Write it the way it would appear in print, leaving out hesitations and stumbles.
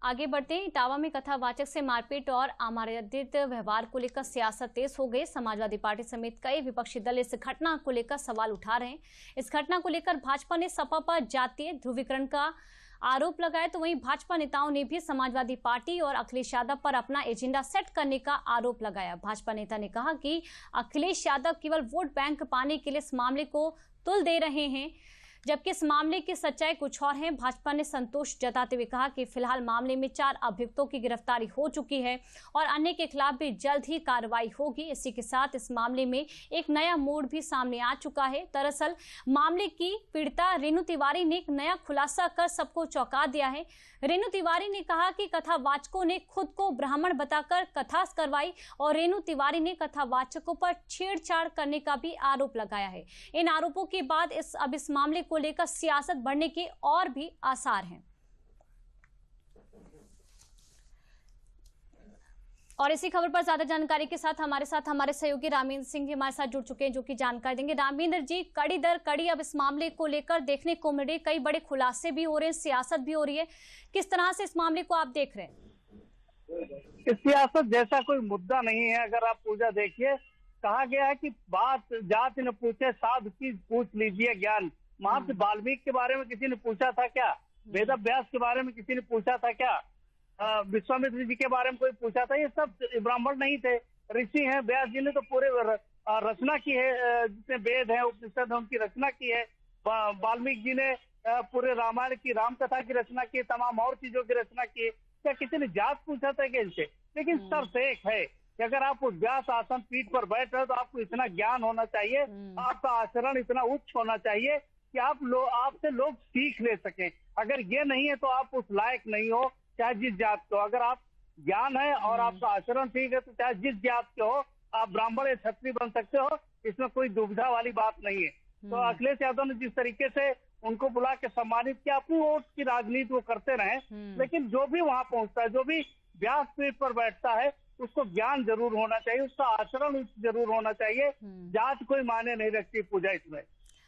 आगे बढ़ते हैं। इटावा में कथावाचक से मारपीट और अमर्यादित व्यवहार को लेकर सियासत तेज हो गई। समाजवादी पार्टी समेत कई विपक्षी दल इस घटना को लेकर सवाल उठा रहे हैं। इस घटना को लेकर भाजपा ने सपा पर जातीय ध्रुवीकरण का आरोप लगाया, तो वहीं भाजपा नेताओं ने भी समाजवादी पार्टी और अखिलेश यादव पर अपना एजेंडा सेट करने का आरोप लगाया। भाजपा नेता ने कहा कि अखिलेश यादव केवल वोट बैंक पाने के लिए इस मामले को तुल दे रहे हैं, जबकि इस मामले की सच्चाई कुछ और है। भाजपा ने संतोष जताते हुए कहा कि फिलहाल मामले में 4 अभियुक्तों की गिरफ्तारी हो चुकी है और अन्य के खिलाफ भी जल्द ही कार्रवाई होगी। इसी के साथ इस मामले में एक नया मोड़ भी सामने आ चुका है। दरअसल मामले की पीड़िता रेणु तिवारी ने एक नया खुलासा कर सबको चौंका दिया है। रेणु तिवारी ने कहा कि कथावाचकों ने खुद को ब्राह्मण बताकर कथा करवाई और रेणु तिवारी ने कथावाचकों पर छेड़छाड़ करने का भी आरोप लगाया है। इन आरोपों के बाद अब इस मामले को लेकर सियासत बढ़ने के और भी आसार हैं। और इसी खबर पर ज्यादा जानकारी के साथ हमारे सहयोगी रामेंद्र सिंह जी हमारे साथ जुड़ चुके हैं, जो कि जानकारी देंगे। रामेंद्र जी, कड़ी दर कड़ी अब इस मामले को लेकर देखने को मिल रही, कई बड़े खुलासे भी हो रहे हैं, सियासत भी हो रही है। किस तरह से इस मामले को आप देख रहे हैं? इस सियासत जैसा कोई मुद्दा नहीं है। अगर आप पूजा देखिए, कहा गया है कि बात जात न पूछे साधु की पूछ लीजिए ज्ञान। महर्षि वाल्मीकि के बारे में किसी ने पूछा था क्या? वेद व्यास के बारे में किसी ने पूछा था क्या? विश्वामित्र जी के बारे में कोई पूछा था? ये सब ब्राह्मण नहीं थे, ऋषि हैं। व्यास जी ने तो पूरे रचना की है, जितने वेद हैं उपनिषद है उनकी रचना की है। वाल्मीकि जी ने पूरे रामायण की, राम कथा की रचना की, तमाम और चीजों की रचना की। क्या किसी ने जात पूछा था क्या इनसे? लेकिन शर्त एक है कि अगर आप उस व्यास आसन पीठ पर बैठ रहे हो तो आपको इतना ज्ञान होना चाहिए, आपका आचरण इतना उच्च होना चाहिए कि आपसे लोग सीख ले सकें। अगर ये नहीं है तो आप उस लायक नहीं हो, चाहे जिस जात के हो। अगर आप ज्ञान है और आपका आचरण ठीक है तो चाहे जिस जात के हो, आप ब्राह्मण या क्षत्रिय बन सकते हो। इसमें कोई दुविधा वाली बात नहीं है। तो अखिलेश यादव ने जिस तरीके से उनको बुला के सम्मानित किया, अपनी वोट की राजनीति वो करते रहे, लेकिन जो भी वहां पहुंचता है, जो भी व्यास पीठ पर बैठता है, उसको ज्ञान जरूर होना चाहिए, उसका आचरण जरूर होना चाहिए। जात कोई मायने नहीं रखती पूजा इसमें।